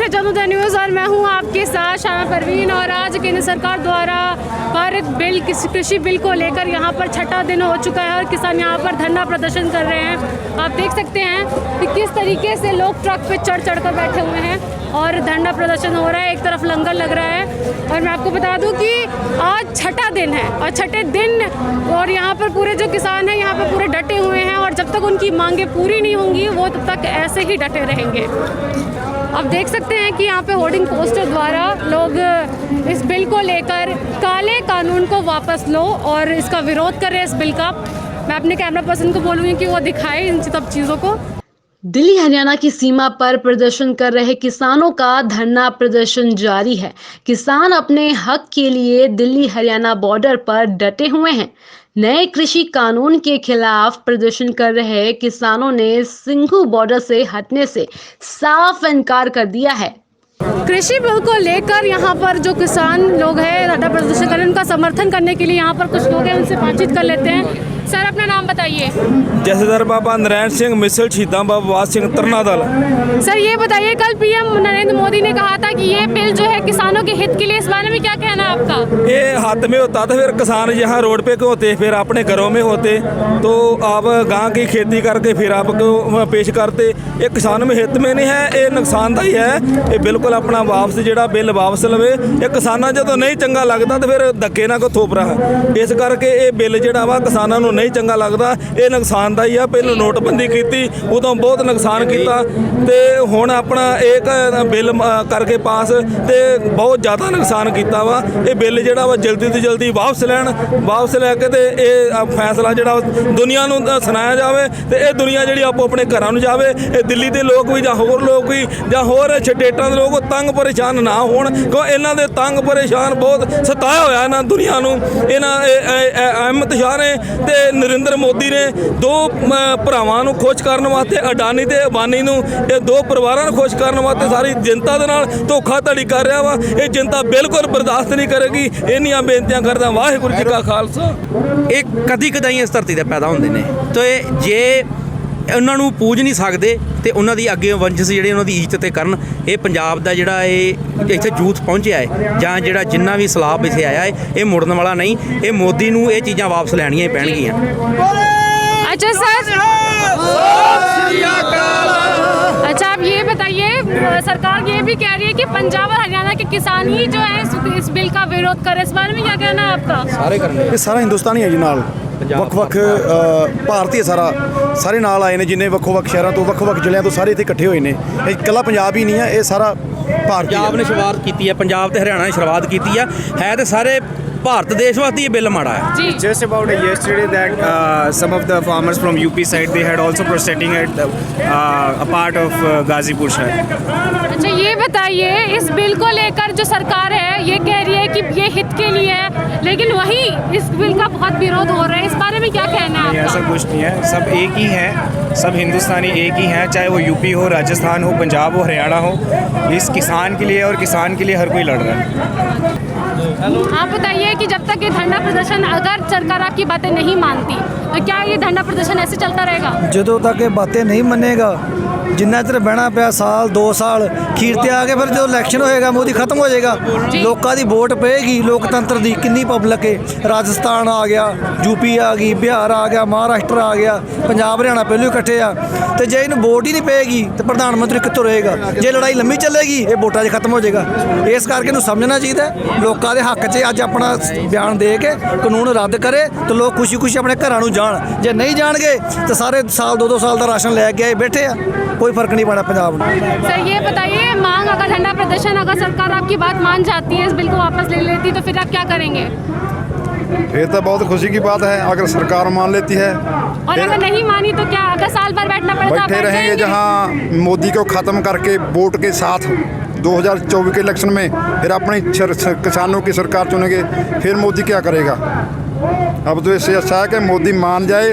जनुदा news और मैं हूं आपके साथ शामा परवीन। और आज केंद्र सरकार द्वारा पारित बिल कृषि बिल को लेकर यहां पर छठा दिन हो चुका है और किसान यहां पर धरना प्रदर्शन कर रहे हैं। आप देख सकते हैं कि किस तरीके से लोग ट्रक पे चढ़ कर बैठे हुए हैं और धरना प्रदर्शन हो रहा है। एक तरफ लंगर लग रहा है और मैं आपको बता दूं कि आज छठा दिन है और छठे दिन और यहाँ पर पूरे जो किसान हैं यहाँ पर पूरे डटे हुए हैं और जब तक उनकी मांगे पूरी नहीं होंगी वो तब तक ऐसे ही डटे रहेंगे। आप देख सकते हैं कि यहाँ पे होर्डिंग पोस्टर द्वारा लोग इस बिल को लेकर काले कानून को वापस लो और इसका विरोध कर रहे हैं इस बिल का। मैं अपने कैमरा पर्सन को बोलूँगी कि वो दिखाए इन सब चीज़ों को। दिल्ली हरियाणा की सीमा पर प्रदर्शन कर रहे किसानों का धरना प्रदर्शन जारी है। किसान अपने हक के लिए दिल्ली हरियाणा बॉर्डर पर डटे हुए हैं। नए कृषि कानून के खिलाफ प्रदर्शन कर रहे किसानों ने सिंघू बॉर्डर से हटने से साफ इनकार कर दिया है। कृषि बिल को लेकर यहाँ पर जो किसान लोग हैं धरना प्रदर्शन कर रहे हैं उनका समर्थन करने के लिए यहाँ पर कुछ लोग हैं, उनसे बातचीत कर लेते हैं। सर अपना नाम बताइए। जैसेदार बाबा नारायण सिंह मिसल शहीदा बाबा वास सिंह तरनादल। सर ये बताइए कल पीएम नरेंद्र मोदी ने कहा था कि ये बिल जो है किसानों के हित के लिए, इस बारे में क्या कहना है आपका? ये हाथ में होता तो फिर किसान यहाँ रोड पे क्यों होते, फिर अपने घरों में होते तो आप गांव की खेती करके फिर आपको पेश करते। ये किसान में हित में नहीं है, ये नुकसानदायी है। ये बिल्कुल अपना वापस ਜਿਹੜਾ बिल वापस लवे। ये किसाना जो नहीं चंगा लगता तो फिर धक्के ना को थोप रहा है। इस करके ये बिल ਜਿਹੜਾ ਵਾ किसानों ਨੂੰ नहीं चंगा लगता। ये नुकसानदायी है। पहले नोटबंदी की उदों बहुत नुकसान किया तो हुण अपना एक बिल करके पास तो बहुत ज़्यादा नुकसान किया वा। ये बिल ਜਿਹੜਾ ਵਾ जल्दी तो जल्दी वापस लैन, वापस लैके तो ये फैसला ਜਿਹੜਾ दुनिया ਨੂੰ सुनाया जाए तो ये दुनिया जी आपो अपने घरों ਨੂੰ जाए। ये दिल्ली के लोग भी ਜਾਂ होर लोग भी ਜਾਂ होर स्टेटां ਦੇ लोग तंग परेशान ना होण, क्यों इन्हां दे तंग परेशान बहुत सताया होया इन्हां दुनिया ਨੂੰ। इन्हां अहमद शाह ने ते नरेंद्र मोदी ने दो भरावां ਨੂੰ खुश करने वास्ते अडानी ते अंबानी ਨੂੰ ਇਹ दो परिवारां ਨੂੰ खुश करने वास्ते सारी जनता ਦੇ ਨਾਲ ਧੋਖਾਧੜੀ कर रहा वा। ये जनता बिल्कुल बर्दाश्त नहीं करेगी। इन्नियां बेनतियां करदा वाहिगुरू जी का खालसा। ਇਹ ਕਦੀ ਕਦਾਈ ਇਸ ਧਰਤੀ ਤੇ ਪੈਦਾ ਹੁੰਦੇ ਨੇ ਤੇ ਜੇ ਉਹਨਾਂ ਨੂੰ ਪੂਜ ਨਹੀਂ ਸਕਦੇ ਤੇ ਉਹਨਾਂ ਦੀ ਅੱਗੇ ਵੰਸ਼ਜ ਜਿਹੜੇ ਉਹਨਾਂ ਦੀ ਇੱਜ਼ਤ ਤੇ ਕਰਨ। ਇਹ ਪੰਜਾਬ ਦਾ ਜਿਹੜਾ ਇਹ ਇੱਥੇ ਯੂਥ ਪਹੁੰਚਿਆ ਹੈ ਜਾਂ ਜਿਹੜਾ ਜਿੰਨਾ ਵੀ ਸਲਾਬ ਇੱਥੇ ਆਇਆ ਹੈ ਇਹ ਮੁੜਨ ਵਾਲਾ नहीं। ਇਹ ਮੋਦੀ ਨੂੰ ਇਹ ਚੀਜ਼ਾਂ ਵਾਪਸ ਲੈਣੀਆਂ ਹੀ ਪੈਣਗੀਆਂ। अच्छा सर, अच्छा आप ये बताइए, सरकार ये भी कह रही है कि पंजाब और हरियाणा के किसान ही जो है इस बिल का विरोध करे। इस बारे में क्या कहना है आपका? ਸਾਰੇ ਕਰਨਗੇ। ਇਹ ਸਾਰਾ ਹਿੰਦੁਸਤਾਨੀ ਹੈ ਜੀ ਨਾਲ ਵੱਖ-ਵੱਖ ਭਾਰਤੀ ਸਾਰੇ ਨਾਲ ਆਏ ਨੇ, ਜਿੰਨੇ ਵੱਖੋ-ਵੱਖ ਸ਼ਹਿਰਾਂ ਤੋਂ ਵੱਖ-ਵੱਖ ਜ਼ਿਲ੍ਹਿਆਂ ਤੋਂ ਸਾਰੇ ਇੱਥੇ ਇਕੱਠੇ ਹੋਏ ਨੇ। ਇਹ ਇਕੱਲਾ ਪੰਜਾਬ ਹੀ ਨਹੀਂ ਹੈ, ਇਹ ਸਾਰਾ ਭਾਰਤੀ ਪੰਜਾਬ ਨੇ ਸ਼ੁਰੂਆਤ ਕੀਤੀ ਹੈ, ਪੰਜਾਬ ਤੇ ਹਰਿਆਣਾ ਨੇ ਸ਼ੁਰੂਆਤ ਕੀਤੀ ਹੈ ਤੇ ਸਾਰੇ ਭਾਰਤ ਦੇਸ਼ ਵਾਸਤੇ ਇਹ ਬਿੱਲ ਮਾੜਾ ਹੈ। Just about yesterday that some of the farmers from UP side they had also protesting at a part of Gazipur शहर। अच्छा ये बताइए, इस बिल को लेकर जो सरकार है ये कह रही है कि ये हित के लिए है, लेकिन वही इस बिल का बहुत विरोध हो रहा है। इस बारे में क्या कहना है ऐसा आपका? कुछ नहीं है, सब एक ही है, सब हिंदुस्तानी एक ही हैं, चाहे वो यूपी हो, राजस्थान हो, पंजाब हो, हरियाणा हो। इस किसान के लिए और किसान के लिए हर कोई लड़ रहा है। आप बताइए कि जब तक ये धरना प्रदर्शन, अगर सरकार आपकी बातें नहीं मानती तो क्या ये धरना प्रदर्शन ऐसे चलता रहेगा? ਜਦੋਂ ਤੱਕ ਇਹ ਬਾतें नहीं ਮੰਨੇਗਾ, ਜਿੰਨਾ ਚਿਰ ਬਹਿਣਾ ਪਿਆ ਸਾਲ 2 ਸਾਲ ਖੀਰ ਤੇ ਆ ਕੇ ਫਿਰ ਜਦੋਂ ਇਲੈਕਸ਼ਨ ਹੋਏਗਾ ਮੋਦੀ ਖਤਮ ਹੋ ਜਾਏਗਾ। ਲੋਕਾਂ ਦੀ ਵੋਟ ਪਏਗੀ, ਲੋਕਤੰਤਰ ਦੀ ਕਿੰਨੀ ਪਬਲਿਕ ਹੈ। ਰਾਜਸਥਾਨ ਆ ਗਿਆ, ਯੂਪੀ ਆ ਗਈ, ਬਿਹਾਰ ਆ ਗਿਆ, ਮਹਾਰਾਸ਼ਟਰ ਆ ਗਿਆ, ਪੰਜਾਬ ਹਰਿਆਣਾ ਪਹਿਲਾਂ ਇਕੱਠੇ ਆ ਤੇ ਜੇ ਇਹਨੂੰ ਵੋਟ ਹੀ ਨਹੀਂ ਪਏਗੀ ਤੇ ਪ੍ਰਧਾਨ ਮੰਤਰੀ ਕਿੱਥੋਂ ਰਹੇਗਾ? ਜੇ ਲੜਾਈ ਲੰਮੀ ਚੱਲੇਗੀ ਇਹ ਵੋਟਾਂ 'ਚ ਖਤਮ ਹੋ ਜਾਏਗਾ। ਇਸ ਕਰਕੇ ਇਹਨੂੰ ਸਮਝਣਾ ਚਾਹੀਦਾ ਲੋਕਾਂ ਦੇ ਹੱਕ 'ਚ ਅੱਜ ਆਪਣਾ ਬਿਆਨ ਦੇ ਕੇ ਕਾਨੂੰਨ ਰੱਦ ਕਰੇ ਤੇ ਲੋਕ ਖੁਸ਼ੀ-ਖੁਸ਼ੀ ਆਪਣੇ ਘਰਾਂ ਨੂੰ ਜਾਣ। ਜੇ ਨਹੀਂ ਜਾਣਗੇ ਤਾਂ ਸਾਰੇ ਸਾਲ 2-2 ਸਾਲ ਦਾ ਰਾਸ਼ਨ ਲੈ ਕੇ ਆਏ ਬੈਠੇ ਆ, कोई फर्क नहीं पड़ा पंजाब में। सर ये बताइए, मांग अगर धरना प्रदर्शन, अगर सरकार आपकी बात मान जाती है, इस बिल को वापस ले लेती तो फिर आप क्या करेंगे? फिर तो बहुत खुशी की बात है अगर सरकार मान लेती है। और अगर नहीं मानी तो क्या, अगर साल भर बैठना पड़े तो आप बैठे बैठ रहेंगे जाएंगे? जहाँ मोदी को ख़त्म करके वोट के साथ 2024 के इलेक्शन में फिर अपनी किसानों की सरकार चुनेंगे, फिर मोदी क्या करेगा? अब तो इससे अच्छा है कि मोदी मान जाए,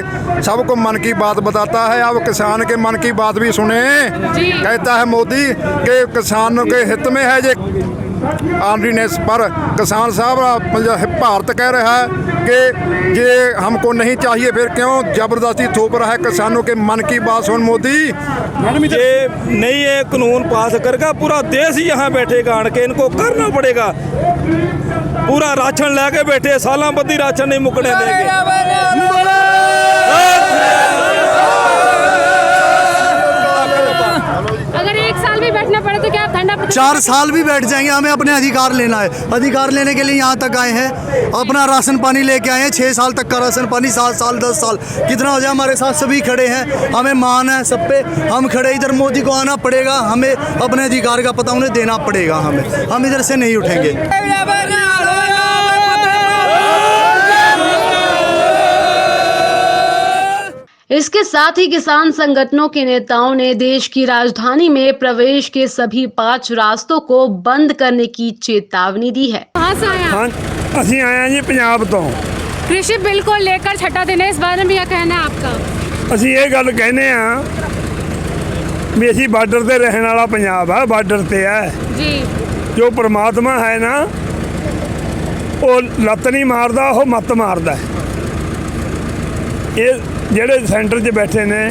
सबको मन की बात बताता है। अब किसान के मन की बात भी सुने। कहता है मोदी कि किसानों के हित में है ये ऑर्डिनेंस पर किसान साहब भारत कह रहा है कि ये हमको नहीं चाहिए, फिर क्यों जबरदस्ती थोप रहा है किसानों के मन की बात सुन मोदी। ये नहीं ये कानून पास करेगा पूरा देश ही यहाँ बैठेगा आन के, इनको करना पड़ेगा। पूरा राशन लेके बैठे, साल बदी राशन नहीं मुकने देंगे। अगर 1 साल भी बैठना पड़े तो क्या आप धरना 4 साल भी बैठ जाएंगे, हमें अपने अधिकार लेना है। अधिकार लेने के लिए यहाँ तक आए हैं, अपना राशन पानी लेके आए हैं। 6 साल तक का राशन पानी, 7 साल 10 साल कितना हो जाए, हमारे साथ सभी खड़े हैं, हमें मान है सब पे। हम खड़े, इधर मोदी को आना पड़ेगा, हमें अपने अधिकार का पता उन्हें देना पड़ेगा। हम इधर से नहीं उठेंगे। इसके साथ ही किसान संगठनों के नेताओं ने देश की राजधानी में प्रवेश के सभी 5 रास्तों को बंद करने की चेतावनी दी है। कहाँ से आए हाँ, आप? ਅਸੀਂ ਆਏ ਹਾਂ ਜੀ ਪੰਜਾਬ ਤੋਂ। कृषि बिल को लेकर छठा दिन है, इस बारे में क्या कहना है आपका? ਅਸੀਂ ਇਹ ਗੱਲ ਕਹਿੰਦੇ ਆ ਵੀ ਅਸੀਂ ਬਾਰਡਰ ਤੇ ਰਹਿਣ ਵਾਲਾ ਪੰਜਾਬ ਆ, ਬਾਰਡਰ ਤੇ ਹੈ। जी ਜੋ ਪ੍ਰਮਾਤਮਾ ਹੈ ਨਾ, ਉਹ ਲੱਤ ਨਹੀਂ ਮਾਰਦਾ, ਉਹ ਮੱਤ ਮਾਰਦਾ। ਇਹ ਜਿਹੜੇ ਸੈਂਟਰ 'ਚ ਬੈਠੇ ਨੇ,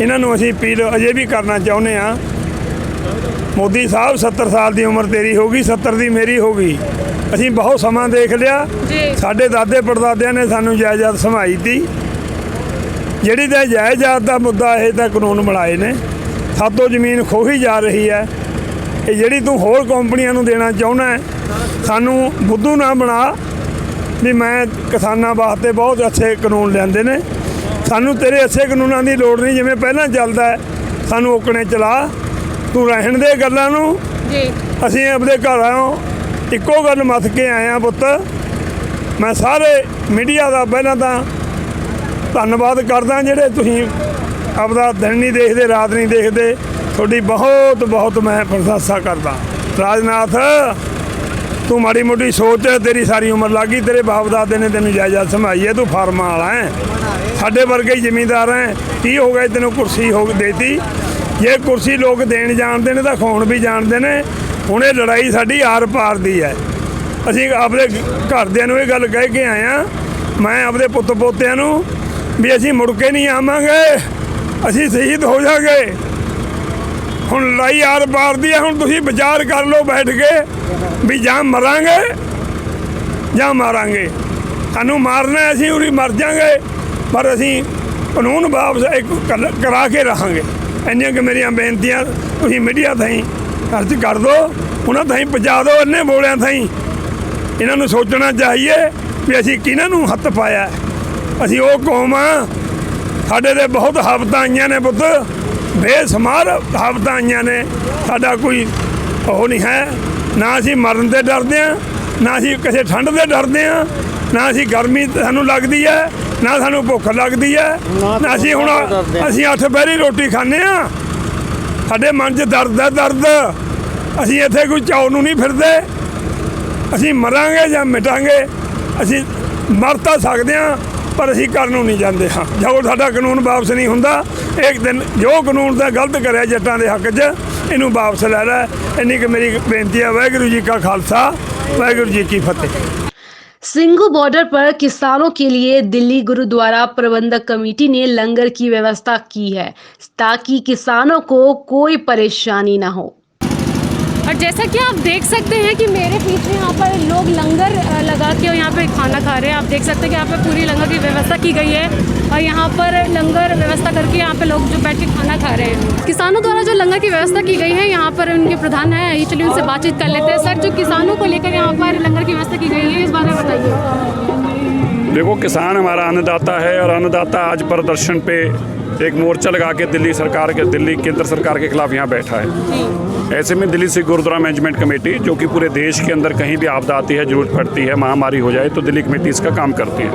ਇਹਨਾਂ ਨੂੰ ਅਸੀਂ ਅਪੀਲ ਅਜੇ ਵੀ ਕਰਨਾ ਚਾਹੁੰਦੇ ਆ। ਮੋਦੀ ਸਾਹਿਬ 70 ਸਾਲ ਦੀ ਉਮਰ ਤੇਰੀ ਹੋ ਗਈ, 70 ਦੀ ਮੇਰੀ ਹੋ ਗਈ। ਅਸੀਂ ਬਹੁਤ ਸਮਾਂ ਦੇਖ ਲਿਆ। ਜੀ ਸਾਡੇ ਦਾਦੇ ਪੜਦਾਦਿਆਂ ਨੇ ਸਾਨੂੰ ਜਾਇਦਾਦ ਸੰਭਾਈ ਤੀ। ਜਿਹੜੀ ਤਾਂ ਜਾਇਦਾਦ ਦਾ ਮੁੱਦਾ ਇਹ ਤਾਂ ਕਾਨੂੰਨ ਬਣਾਏ ਨੇ, ਸਾਤੋਂ ਜ਼ਮੀਨ ਖੋਹੀ ਜਾ ਰਹੀ ਹੈ। ਇਹ ਜਿਹੜੀ ਤੂੰ ਹੋਰ ਕੰਪਨੀਆਂ ਨੂੰ ਦੇਣਾ ਚਾਹੁੰਦਾ ਹੈ, ਸਾਨੂੰ ਬੁੱਧੂ ਨਾ ਬਣਾ ਵੀ ਮੈਂ ਕਿਸਾਨਾਂ ਵਾਸਤੇ ਬਹੁਤ ਅੱਛੇ ਕਾਨੂੰਨ ਲਿਆਂਦੇ ਨੇ। ਸਾਨੂੰ ਤੇਰੇ ਅੱਛੇ ਕਾਨੂੰਨਾਂ ਦੀ ਲੋੜ ਨਹੀਂ, ਜਿਵੇਂ ਪਹਿਲਾਂ ਚੱਲਦਾ ਹੈ ਸਾਨੂੰ ਓਕਣੇ ਚਲਾ। ਤੂੰ ਰਹਿਣ ਦੇ ਗੱਲਾਂ ਨੂੰ। जी ਅਸੀਂ ਆਪਣੇ ਘਰਾਂ ਇੱਕੋ ਗੱਲ ਮੱਥ ਕੇ ਆਏ ਆ ਪੁੱਤ। ਮੈਂ ਸਾਰੇ ਮੀਡੀਆ ਦਾ ਪਹਿਲਾਂ ਤਾਂ ਧੰਨਵਾਦ ਕਰਦਾ, ਜਿਹੜੇ ਤੁਸੀਂ ਆਪਦਾ ਦਿਨ ਨਹੀਂ ਦੇਖਦੇ, ਰਾਤ ਨਹੀਂ ਦੇਖਦੇ। ਤੁਹਾਡੀ ਬਹੁਤ ਬਹੁਤ ਮੈਂ ਪ੍ਰਸ਼ੰਸਾ ਕਰਦਾ। ਰਾਜਨਾਥ, ਤੂੰ ਮਾੜੀ ਮੋਟੀ ਸੋਚ, ਤੇਰੀ ਸਾਰੀ ਉਮਰ ਲੱਗ ਗਈ, ਤੇਰੇ ਬਾਪ ਦਾਦੇ ਨੇ ਤੈਨੂੰ ਜਾਇਦਾਦ ਸੰਭਾਈ ਹੈ, ਤੂੰ ਫਾਰਮਾਂ ਵਾਲਾ ਹੈ, ਸਾਡੇ ਵਰਗੇ ਹੀ ਜ਼ਿਮੀਂਦਾਰ ਹੈ। ਕੀ ਹੋ ਗਿਆ ਤੈਨੂੰ ਕੁਰਸੀ ਹੋ ਦੇਤੀ? ਜੇ ਕੁਰਸੀ ਲੋਕ ਦੇਣ ਜਾਣਦੇ ਨੇ ਤਾਂ ਖਾਣ ਵੀ ਜਾਣਦੇ ਨੇ। ਹੁਣ ਇਹ ਲੜਾਈ ਸਾਡੀ ਆਰ ਪਾਰ ਦੀ ਹੈ। ਅਸੀਂ ਆਪਣੇ ਘਰਦਿਆਂ ਨੂੰ ਇਹ ਗੱਲ ਕਹਿ ਕੇ ਆਏ ਹਾਂ, ਮੈਂ ਆਪਣੇ ਪੁੱਤ ਪੋਤਿਆਂ ਨੂੰ, ਵੀ ਅਸੀਂ ਮੁੜ ਕੇ ਨਹੀਂ ਆਵਾਂਗੇ, ਅਸੀਂ ਸ਼ਹੀਦ ਹੋ ਜਾਵਾਂਗੇ। ਹੁਣ ਲੜਾਈ ਆਰ ਪਾਰ ਦੀ ਹੈ। ਹੁਣ ਤੁਸੀਂ ਵਿਚਾਰ ਕਰ ਲਓ ਬੈਠ ਕੇ ਵੀ ਜਾਂ ਮਰਾਂਗੇ ਜਾਂ ਮਾਰਾਂਗੇ। ਸਾਨੂੰ ਮਾਰਨਾ, ਅਸੀਂ ਉਰੀ ਮਰ ਜਾਵਾਂਗੇ, ਪਰ ਅਸੀਂ ਕਾਨੂੰਨ ਵਾਪਸ ਇੱਕ ਕਰਾ ਕੇ ਰਹਾਂਗੇ। ਇੰਨੀਆਂ ਕਿ ਮੇਰੀਆਂ ਬੇਨਤੀਆਂ ਤੁਸੀਂ ਮੀਡੀਆ ਥਾਈਂ ਅਰਜ਼ ਕਰ ਦਿਓ, ਉਹਨਾਂ ਥਾਈਂ ਪਹੁੰਚਾ ਦਿਓ। ਇੰਨੇ ਬੋਲਿਆਂ ਥਾਈਂ ਇਹਨਾਂ ਨੂੰ ਸੋਚਣਾ ਚਾਹੀਏ ਵੀ ਅਸੀਂ ਕਿਹਨਾਂ ਨੂੰ ਹੱਥ ਪਾਇਆ। ਅਸੀਂ ਉਹ ਕੌਮ ਆ, ਸਾਡੇ ਤੇ ਬਹੁਤ ਹਫ਼ਤਾਂ ਆਈਆਂ ਨੇ ਪੁੱਤ, ਬੇਸ਼ੁਮਾਰ ਹਫ਼ਤਾਂ ਆਈਆਂ ਨੇ। ਸਾਡਾ ਕੋਈ ਉਹ ਨਹੀਂ ਹੈ, ਨਾ ਅਸੀਂ ਮਰਨ ਦੇ ਡਰਦੇ ਹਾਂ, ਨਾ ਅਸੀਂ ਕਿਸੇ ਠੰਡ ਦੇ ਡਰਦੇ ਹਾਂ, ਨਾ ਅਸੀਂ ਗਰਮੀ ਸਾਨੂੰ ਲੱਗਦੀ ਹੈ, ਨਾ ਸਾਨੂੰ ਭੁੱਖ ਲੱਗਦੀ ਹੈ, ਨਾ ਅਸੀਂ ਹੁਣ ਅਸੀਂ 8 ਪਹਿਰੀ ਰੋਟੀ ਖਾਂਦੇ ਹਾਂ। ਸਾਡੇ ਮਨ 'ਚ ਦਰਦ ਹੈ, ਦਰਦ। ਅਸੀਂ ਇੱਥੇ ਕੋਈ ਚਾਉ ਨੂੰ ਨਹੀਂ ਫਿਰਦੇ। ਅਸੀਂ ਮਰਾਂਗੇ ਜਾਂ ਮਿਟਾਂਗੇ, ਅਸੀਂ ਮਰ ਤਾਂ ਸਕਦੇ ਹਾਂ, ਪਰ ਅਸੀਂ ਘਰ ਨੂੰ ਨਹੀਂ ਜਾਂਦੇ ਹਾਂ ਜਦੋਂ ਸਾਡਾ ਕਾਨੂੰਨ ਵਾਪਸ ਨਹੀਂ ਹੁੰਦਾ। ਇੱਕ ਦਿਨ ਜੋ ਕਾਨੂੰਨ ਦਾ ਗਲਤ ਕਰਿਆ ਜੱਟਾਂ ਦੇ ਹੱਕ 'ਚ, ਇਹਨੂੰ ਵਾਪਸ ਲੈ ਲੈ। ਇੰਨੀ ਕਿ ਮੇਰੀ ਬੇਨਤੀ ਹੈ। ਵਾਹਿਗੁਰੂ ਜੀ ਕਾ ਖਾਲਸਾ, ਵਾਹਿਗुरु जी की फतेह। सिंघू बॉर्डर पर किसानों के लिए दिल्ली गुरुद्वारा प्रबंधक कमेटी ने लंगर की व्यवस्था की है ताकि किसानों को कोई परेशानी ना हो। और जैसा कि आप देख सकते हैं कि मेरे पीछे यहाँ पर लोग लंगर लगा के और यहाँ पे खाना खा रहे हैं। आप देख सकते हैं कि यहाँ पे पूरी लंगर की व्यवस्था की गई है और यहाँ पर लंगर व्यवस्था करके यहाँ पे लोग जो बैठ के खाना खा रहे हैं। किसानों द्वारा जो लंगर की व्यवस्था की गई है, यहाँ पर उनके प्रधान है, आइए चलिए उनसे बातचीत कर लेते हैं। सर, जो किसानों को लेकर यहाँ पर लंगर की व्यवस्था की गई है, इस बारे में बताइए। देखो, किसान हमारा अन्नदाता है और अन्नदाता आज प्रदर्शन पे एक मोर्चा लगा के दिल्ली केंद्र सरकार के खिलाफ यहाँ बैठा है। ऐसे में दिल्ली से गुरुद्वारा मैनेजमेंट कमेटी, जो कि पूरे देश के अंदर कहीं भी आपदा आती है, जरूरत पड़ती है, महामारी हो जाए, तो दिल्ली कमेटी इसका काम करती है।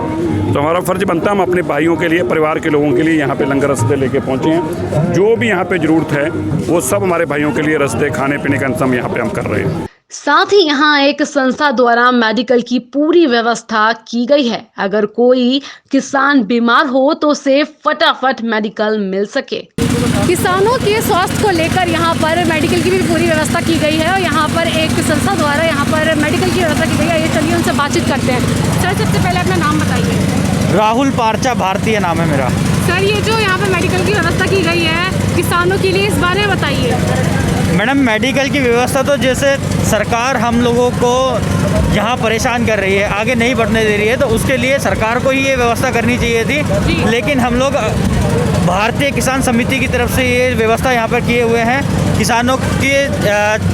तो हमारा फ़र्ज बनता है हम अपने भाइयों के लिए, परिवार के लोगों के लिए यहाँ पे लंगर रसदे लेके पहुँचे हैं। जो भी यहाँ पे ज़रूरत है वो सब हमारे भाइयों के लिए रसदे, खाने पीने का इंतजाम यहाँ पे हम कर रहे हैं। साथ ही यहाँ एक संस्था द्वारा मेडिकल की पूरी व्यवस्था की गई है। अगर कोई किसान बीमार हो तो उसे फटाफट मेडिकल मिल सके। किसानों के स्वास्थ्य को लेकर यहाँ पर मेडिकल की भी पूरी व्यवस्था की गई है और यहाँ पर एक संस्था द्वारा यहाँ पर मेडिकल की व्यवस्था की गई है। ये चलिए उनसे बातचीत करते हैं। सर, सबसे पहले अपना नाम बताइए। राहुल पारचा भारतीय नाम है मेरा। सर, ये जो यहाँ पर मेडिकल की व्यवस्था की गई है किसानों के लिए, इस बारे में बताइए। मैडम, मेडिकल की व्यवस्था तो जैसे सरकार हम लोगों को यहाँ परेशान कर रही है, आगे नहीं बढ़ने दे रही है, तो उसके लिए सरकार को ही ये व्यवस्था करनी चाहिए थी। लेकिन हम लोग भारतीय किसान समिति की तरफ से ये व्यवस्था यहाँ पर किए हुए हैं। किसानों के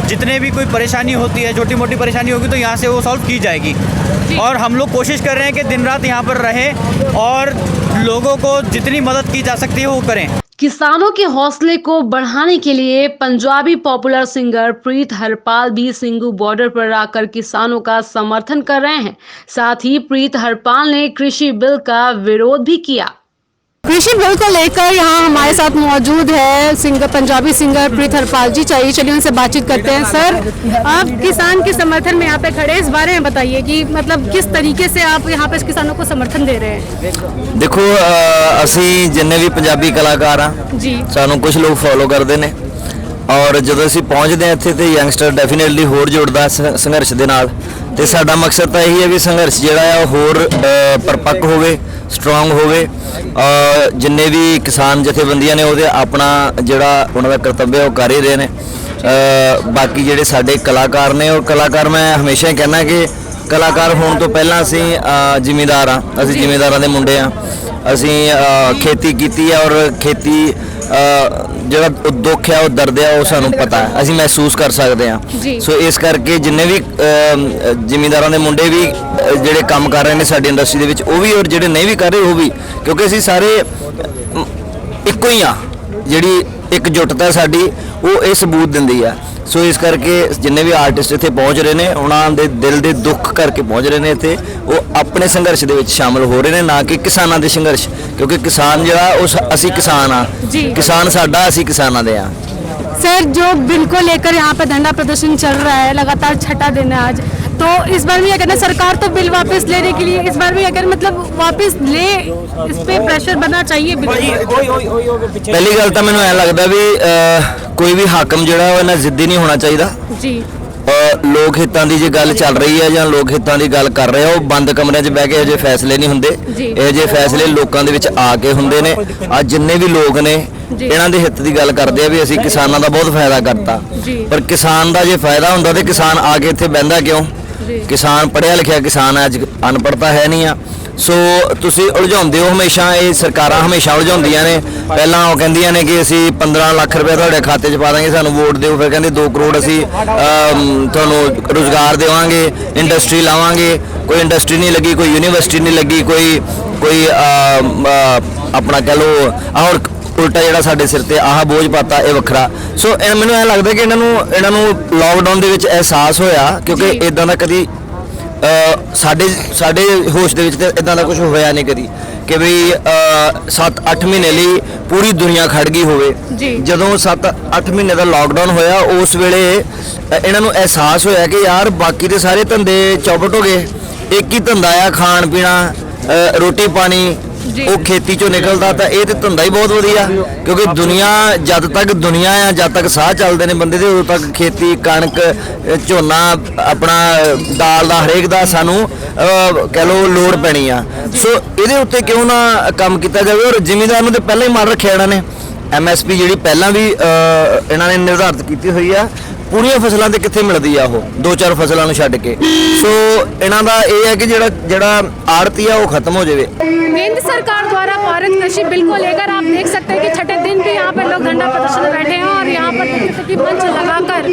जितने भी कोई परेशानी होती है, छोटी मोटी परेशानी होगी तो यहाँ से वो सॉल्व की जाएगी। और हम लोग कोशिश कर रहे हैं कि दिन रात यहाँ पर रहें और लोगों को जितनी मदद की जा सकती है वो करें। किसानों के हौसले को बढ़ाने के लिए पंजाबी पॉपुलर सिंगर प्रीत हरपाल भी सिंगू बॉर्डर पर आकर किसानों का समर्थन कर रहे हैं। साथ ही प्रीत हरपाल ने कृषि बिल का विरोध भी किया। कृषि बिल को लेकर यहाँ हमारे साथ मौजूद है पंजाबी सिंगर प्रीत हरपाल जी। चलिए उनसे बातचीत करते हैं। सर, आप किसान के समर्थन में यहाँ पे खड़े, इस बारे में बताइए कि मतलब किस तरीके से आप यहाँ पे किसानों को समर्थन दे रहे हैं। देखो, ਅਸੀਂ ਜਿੰਨੇ ਵੀ ਪੰਜਾਬੀ ਕਲਾਕਾਰ ਆ जी ਸਾਨੂੰ ਕੁਝ ਲੋਕ ਫੋਲੋ ਕਰਦੇ ਨੇ ਔਰ ਜਦੋਂ ਅਸੀਂ ਪਹੁੰਚਦੇ ਆ ਇੱਥੇ ਤੇ ਯੰਗਸਟਰ ਡੈਫੀਨਿਟਲੀ ਹੋਰ ਜੁੜਦਾ ਸੰਘਰਸ਼ ਦੇ ਨਾਲ ਤੇ ਸਾਡਾ ਮਕਸਦ ਤਾਂ ਇਹੀ ਹੈ ਵੀ ਸੰਘਰਸ਼ ਜਿਹੜਾ ਆ ਉਹ ਹੋਰ ਪਰਪੱਕ ਹੋਵੇ, ਸਟਰੋਂਗ ਹੋਵੇ। ਜਿੰਨੇ ਵੀ ਕਿਸਾਨ ਜਥੇਬੰਦੀਆਂ ਨੇ ਉਹਦੇ ਆਪਣਾ ਜਿਹੜਾ ਉਹਨਾਂ ਦਾ ਕਰਤੱਵ ਹੈ ਉਹ ਕਰ ਹੀ ਰਹੇ ਨੇ। ਬਾਕੀ ਜਿਹੜੇ ਸਾਡੇ ਕਲਾਕਾਰ ਨੇ ਉਹ ਕਲਾਕਾਰ, ਮੈਂ ਹਮੇਸ਼ਾ ਹੀ ਕਹਿੰਦਾ ਕਿ ਕਲਾਕਾਰ ਹੋਣ ਤੋਂ ਪਹਿਲਾਂ ਅਸੀਂ ਜ਼ਿਮੀਂਦਾਰ ਆ, ਅਸੀਂ ਜ਼ਿਮੀਂਦਾਰਾਂ ਦੇ ਮੁੰਡੇ ਆ। ਅਸੀਂ ਖੇਤੀ ਕੀਤੀ ਹੈ ਔਰ ਖੇਤੀ ਜਿਹੜਾ ਦੁੱਖ ਹੈ ਉਹ ਦਰਦ ਹੈ ਉਹ ਸਾਨੂੰ ਪਤਾ ਹੈ, ਅਸੀਂ ਮਹਿਸੂਸ ਕਰ ਸਕਦੇ ਹਾਂ। ਸੋ ਇਸ ਕਰਕੇ ਜਿੰਨੇ ਵੀ ਜ਼ਿਮੀਂਦਾਰਾਂ ਦੇ ਮੁੰਡੇ ਵੀ ਜਿਹੜੇ ਕੰਮ ਕਰ ਰਹੇ ਨੇ ਸਾਡੀ ਇੰਡਸਟਰੀ ਦੇ ਵਿੱਚ, ਉਹ ਵੀ ਔਰ ਜਿਹੜੇ ਨਹੀਂ ਵੀ ਕਰ ਰਹੇ ਉਹ ਵੀ, ਕਿਉਂਕਿ ਅਸੀਂ ਸਾਰੇ ਇੱਕੋ ਹੀ ਆ। ਜਿਹੜੀ ਇਕਜੁੱਟਤਾ ਸਾਡੀ ਉਹ ਇਹ ਸਬੂਤ ਦਿੰਦੀ ਆ। ਸੋ ਇਸ ਕਰਕੇ ਜਿੰਨੇ ਵੀ ਆਰਟਿਸਟ ਇੱਥੇ ਪਹੁੰਚ ਰਹੇ ਨੇ ਉਹਨਾਂ ਦੇ ਦਿਲ ਦੇ ਦੁੱਖ ਕਰਕੇ ਪਹੁੰਚ ਰਹੇ ਨੇ ਇੱਥੇ, ਉਹ ਆਪਣੇ ਸੰਘਰਸ਼ ਦੇ ਵਿੱਚ ਸ਼ਾਮਲ ਹੋ ਰਹੇ ਨੇ, ਨਾ ਕਿ ਕਿਸਾਨਾਂ ਦੇ ਸੰਘਰਸ਼। ਕਿਉਂਕਿ ਕਿਸਾਨ ਜਿਹੜਾ ਉਹ ਅਸੀਂ ਕਿਸਾਨ ਆ, किसान साडा, ਅਸੀਂ किसानां दे आ। सर, जो बिल को लेकर यहाँ पे धरना प्रदर्शन चल रहा है, लगातार छठा दिन है आज, तो इस बार में क्या कहना, सरकार तो बिल वापस लेने के लिए इस बार में क्या कहना, मतलब वापस ले, इस पे प्रेशर बनना चाहिए। पहली गल तो मैनूं ऐ लगदा भी कोई भी हाकम जिहड़ा ओह इन्ना जिद्दी नहीं होना चाहिए जी। लोक हितां दी जे गल चल रही है ਜਾਂ ਲੋਕ ਹਿੱਤਾਂ ਦੀ ਗੱਲ ਕਰ ਰਹੇ ਆ, ਉਹ ਬੰਦ ਕਮਰਿਆਂ 'ਚ ਬਹਿ ਕੇ ਇਹੋ ਜਿਹੇ ਫੈਸਲੇ ਨਹੀਂ ਹੁੰਦੇ। ਇਹੋ ਜਿਹੇ ਫੈਸਲੇ ਲੋਕਾਂ ਦੇ ਵਿੱਚ ਆ ਕੇ ਹੁੰਦੇ ਨੇ। ਅੱਜ ਜਿੰਨੇ ਵੀ ਲੋਕ ਨੇ ਇਹਨਾਂ ਦੇ ਹਿੱਤ ਦੀ ਗੱਲ ਕਰਦੇ ਆ ਵੀ ਅਸੀਂ ਕਿਸਾਨਾਂ ਦਾ ਬਹੁਤ ਫਾਇਦਾ ਕਰਤਾ, ਪਰ ਕਿਸਾਨ ਦਾ ਜੇ ਫਾਇਦਾ ਹੁੰਦਾ ਤੇ ਕਿਸਾਨ ਆ ਕੇ ਇੱਥੇ ਬਹਿੰਦਾ ਕਿਉਂ? ਕਿਸਾਨ ਪੜ੍ਹਿਆ ਲਿਖਿਆ ਕਿਸਾਨ ਹੈ, ਅੱਜ ਅਨਪੜ੍ਹਤਾ ਹੈ ਨਹੀਂ ਆ। ਸੋ ਤੁਸੀਂ ਉਲਝਾਉਂਦੇ ਹੋ ਹਮੇਸ਼ਾ, ਇਹ ਸਰਕਾਰਾਂ ਹਮੇਸ਼ਾ ਉਲਝਾਉਂਦੀਆਂ ਨੇ। ਪਹਿਲਾਂ ਉਹ ਕਹਿੰਦੀਆਂ ਨੇ ਕਿ ਅਸੀਂ 15 ਲੱਖ ਰੁਪਏ ਤੁਹਾਡੇ ਖਾਤੇ 'ਚ ਪਾ ਦਾਂਗੇ, ਸਾਨੂੰ ਵੋਟ ਦਿਓ। ਫਿਰ ਕਹਿੰਦੇ 2 ਕਰੋੜ ਅਸੀਂ ਤੁਹਾਨੂੰ ਰੁਜ਼ਗਾਰ ਦੇਵਾਂਗੇ, ਇੰਡਸਟਰੀ ਲਾਵਾਂਗੇ। ਕੋਈ ਇੰਡਸਟਰੀ ਨਹੀਂ ਲੱਗੀ, ਕੋਈ ਯੂਨੀਵਰਸਿਟੀ ਨਹੀਂ ਲੱਗੀ, ਕੋਈ ਆਪਣਾ ਕਹਿ ਲਓ ਔਰ ਉਲਟਾ ਜਿਹੜਾ ਸਾਡੇ ਸਿਰ ਤੇ ਆਹ ਬੋਝ ਪਾਤਾ, ਇਹ ਵੱਖਰਾ। ਸੋ ਮੈਨੂੰ ਐਂ ਲੱਗਦਾ ਕਿ ਇਹਨਾਂ ਨੂੰ ਲਾਕਡਾਊਨ ਦੇ ਵਿੱਚ ਅਹਿਸਾਸ ਹੋਇਆ, ਕਿਉਂਕਿ ਇਦਾਂ ਦਾ ਕਦੀ ਸਾਡੇ ਹੋਸ਼ ਦੇ ਵਿੱਚ ਤੇ ਇਦਾਂ ਦਾ ਕੁਝ ਹੋਇਆ ਨਹੀਂ ਕਦੀ ਕਿ ਵੀ 7-8 ਮਹੀਨੇ ਲਈ ਪੂਰੀ ਦੁਨੀਆ ਖੜ ਗਈ ਹੋਵੇ। ਜਦੋਂ 7-8 ਮਹੀਨੇ ਦਾ ਲਾਕਡਾਊਨ ਹੋਇਆ, ਉਸ ਵੇਲੇ ਇਹਨਾਂ ਨੂੰ ਅਹਿਸਾਸ ਹੋਇਆ ਕਿ ਯਾਰ ਬਾਕੀ ਦੇ ਸਾਰੇ ਧੰਦੇ ਚੌਪਟ ਹੋ ਗਏ, ਇੱਕ ਹੀ ਧੰਦਾ ਆ ਖਾਣ ਪੀਣਾ, ਰੋਟੀ ਪਾਣੀ, ਉਹ ਖੇਤੀ ਚੋਂ ਨਿਕਲਦਾ। ਤਾਂ ਇਹ ਤੇ ਧੰਦਾ ਹੀ ਬਹੁਤ ਵਧੀਆ, ਕਿਉਂਕਿ ਦੁਨੀਆ ਜਦ ਤੱਕ ਦੁਨੀਆ ਆ, ਜਦ ਤੱਕ ਸਾਹ ਚੱਲਦੇ ਨੇ ਬੰਦੇ ਦੇ, ਉਦੋਂ ਤੱਕ ਖੇਤੀ, ਕਣਕ, ਝੋਨਾ, ਆਪਣਾ ਦਾਲ ਦਾ ਹਰੇਕ ਦਾ ਸਾਨੂੰ ਕਹਿ ਲਓ ਲੋੜ ਪੈਣੀ ਆ। ਸੋ ਇਹਦੇ ਉੱਤੇ ਕਿਉਂ ਨਾ ਕੰਮ ਕੀਤਾ ਜਾਵੇ। ਔਰ ਜ਼ਿਮੀਂਦਾਰ ਨੂੰ ਤੇ ਪਹਿਲਾਂ ਹੀ ਮਾਰ ਰੱਖਿਆ ਇਹਨਾਂ ਨੇ। MSP ਜਿਹੜੀ ਪਹਿਲਾਂ ਵੀ ਇਹਨਾਂ ਨੇ ਨਿਰਧਾਰਿਤ ਕੀਤੀ ਹੋਈ ਆ, ਪੂਰੀਆਂ ਫਸਲਾਂ ਤੇ ਕਿੱਥੇ ਮਿਲਦੀ ਆ ਉਹ, 2-4 ਫਸਲਾਂ ਨੂੰ ਛੱਡ ਕੇ। ਸੋ ਇਹਨਾਂ ਦਾ ਇਹ ਹੈ ਕਿ ਜਿਹੜਾ ਆੜਤੀ ਆ ਉਹ ਖਤਮ ਹੋ ਜਾਵੇ। केंद्र सरकार द्वारा पारित कृषि बिल को लेकर आप देख सकते हैं कि छठे दिन भी यहाँ पर लोग धरना प्रदर्शन में बैठे हैं और यहाँ पर की मंच लगाकर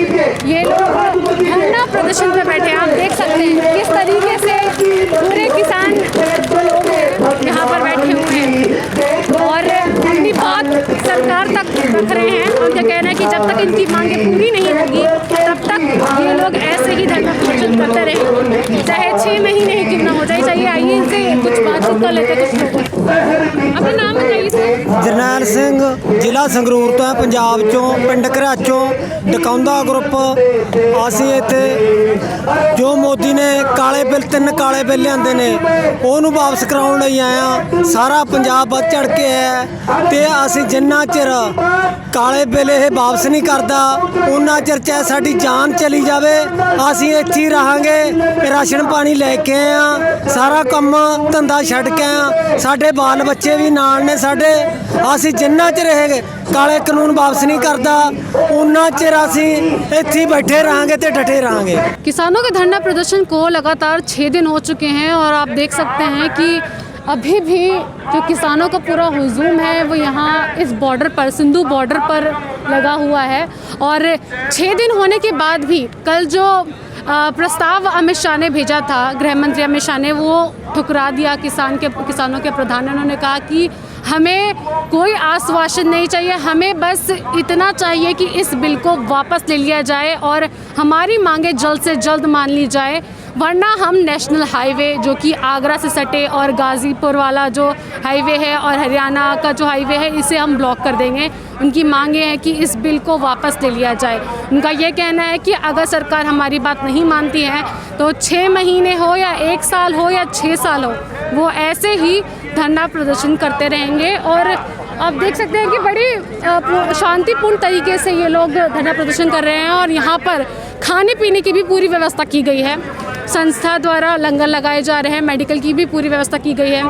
ये लोग धरना प्रदर्शन में बैठे हैं। आप देख सकते हैं किस तरीके से पूरे किसान लोग यहाँ पर बैठे हुए हैं और अपनी बात सरकार तक रख रहे हैं। उनका कहना है कि जब तक इनकी मांगें पूरी नहीं होगी तब तक ये लोग ऐसे ही धरना प्रदर्शन करते रहेंगे, चाहे 6 महीने ही क्यों ना हो जाए। चाहिए आइए इनसे कुछ बात बातचीत कर लेते हैं कुछ लोगों से। अपना नाम बताइए सर। ਜਰਨੈਲ ਸਿੰਘ ਜ਼ਿਲ੍ਹਾ ਸੰਗਰੂਰ ਤੋਂ ਹੈ, ਪੰਜਾਬ ਚੋਂ, ਪਿੰਡ ਘਰਾਚੋਂ, ਡਕਾਉਂਦਾ ਗਰੁੱਪ। ਅਸੀਂ ਇੱਥੇ ਜੋ ਮੋਦੀ ਨੇ ਤਿੰਨ ਕਾਲੇ ਬਿੱਲ ਲਿਆਂਦੇ ਨੇ ਉਹਨੂੰ ਵਾਪਸ ਕਰਾਉਣ ਲਈ ਆਏ ਹਾਂ। ਸਾਰਾ ਪੰਜਾਬ ਵੱਧ ਚੜ ਕੇ ਹੈ ਤੇ ਅਸੀਂ ਜਿੰਨਾ ਚਿਰ ਕਾਲੇ ਬਿੱਲ ਇਹ ਵਾਪਸ ਨਹੀਂ ਕਰਦਾ ਉਹਨਾਂ ਚਿਰ ਚਾਹੇ ਸਾਡੀ ਜਾਨ ਚਲੀ ਜਾਵੇ ਅਸੀਂ ਇੱਥੇ ਹੀ ਰਹਾਂਗੇ। ਰਾਸ਼ਨ ਪਾਣੀ ਲੈ ਕੇ ਆਏ ਹਾਂ, ਸਾਰਾ ਕੰਮ ਧੰਦਾ ਛੱਡ ਕੇ ਆਏ ਹਾਂ, ਸਾਡੇ ਬਾਲ ਬੱਚੇ ਵੀ ਨਾਲ ਨੇ ਸਾਡੇ। ਅਸੀਂ ਜਿੰਨਾ ਚਿਰ ਇਹ ਕਾਲੇ ਕਾਨੂੰਨ ਵਾਪਸ नहीं करता उन्ना चिर असीं इत्थे ही बैठे रहांगे ते डटे रहांगे। किसानों के धरना प्रदर्शन को लगातार 6 दिन हो चुके हैं और आप देख सकते हैं कि अभी भी जो किसानों का पूरा हुजूम है वो यहाँ इस बॉर्डर पर, सिंधु बॉर्डर पर लगा हुआ है। और 6 दिन होने के बाद भी कल जो प्रस्ताव अमित शाह ने भेजा था, गृह मंत्री अमित शाह ने, वो ठुकरा दिया किसानों के प्रधान ने। उन्होंने कहा कि हमें कोई आश्वासन नहीं चाहिए, हमें बस इतना चाहिए कि इस बिल को वापस ले लिया जाए और हमारी मांगे जल्द से जल्द मान ली जाए, वरना हम नेशनल हाईवे जो कि आगरा से सटे और गाज़ीपुर वाला जो हाईवे है और हरियाणा का जो हाईवे है इसे हम ब्लॉक कर देंगे। उनकी मांगे हैं कि इस बिल को वापस ले लिया जाए। उनका ये कहना है कि अगर सरकार हमारी बात नहीं मानती है तो 6 महीने हो या 1 साल हो या 6 साल हो, वो ऐसे ही धरना प्रदर्शन करते रहेंगे। और आप देख सकते हैं कि बड़ी शांतिपूर्ण तरीके से ये लोग धरना प्रदर्शन कर रहे हैं और यहाँ पर खाने पीने की भी पूरी व्यवस्था की गई है। संस्था द्वारा लंगर लगाए जा रहे हैं, मेडिकल की भी पूरी व्यवस्था की गई है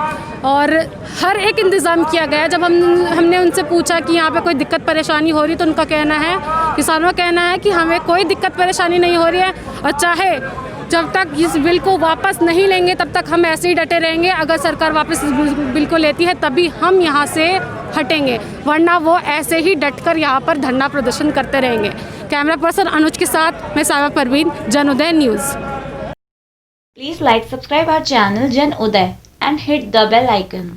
और हर एक इंतज़ाम किया गया है। जब हमने उनसे पूछा कि यहाँ पे कोई दिक्कत परेशानी हो रही तो उनका कहना है, किसानों का कहना है कि हमें कोई दिक्कत परेशानी नहीं हो रही है और चाहे जब तक इस बिल को वापस नहीं लेंगे तब तक हम ऐसे ही डटे रहेंगे। अगर सरकार वापस इस बिल को लेती है तभी हम यहाँ से हटेंगे, वरना वो ऐसे ही डटकर यहाँ पर धरना प्रदर्शन करते रहेंगे। कैमरा पर्सन अनुज के साथ मैं साइमा परवीन, जन उदय news. Please like, subscribe our channel Jan Uday and hit the bell icon.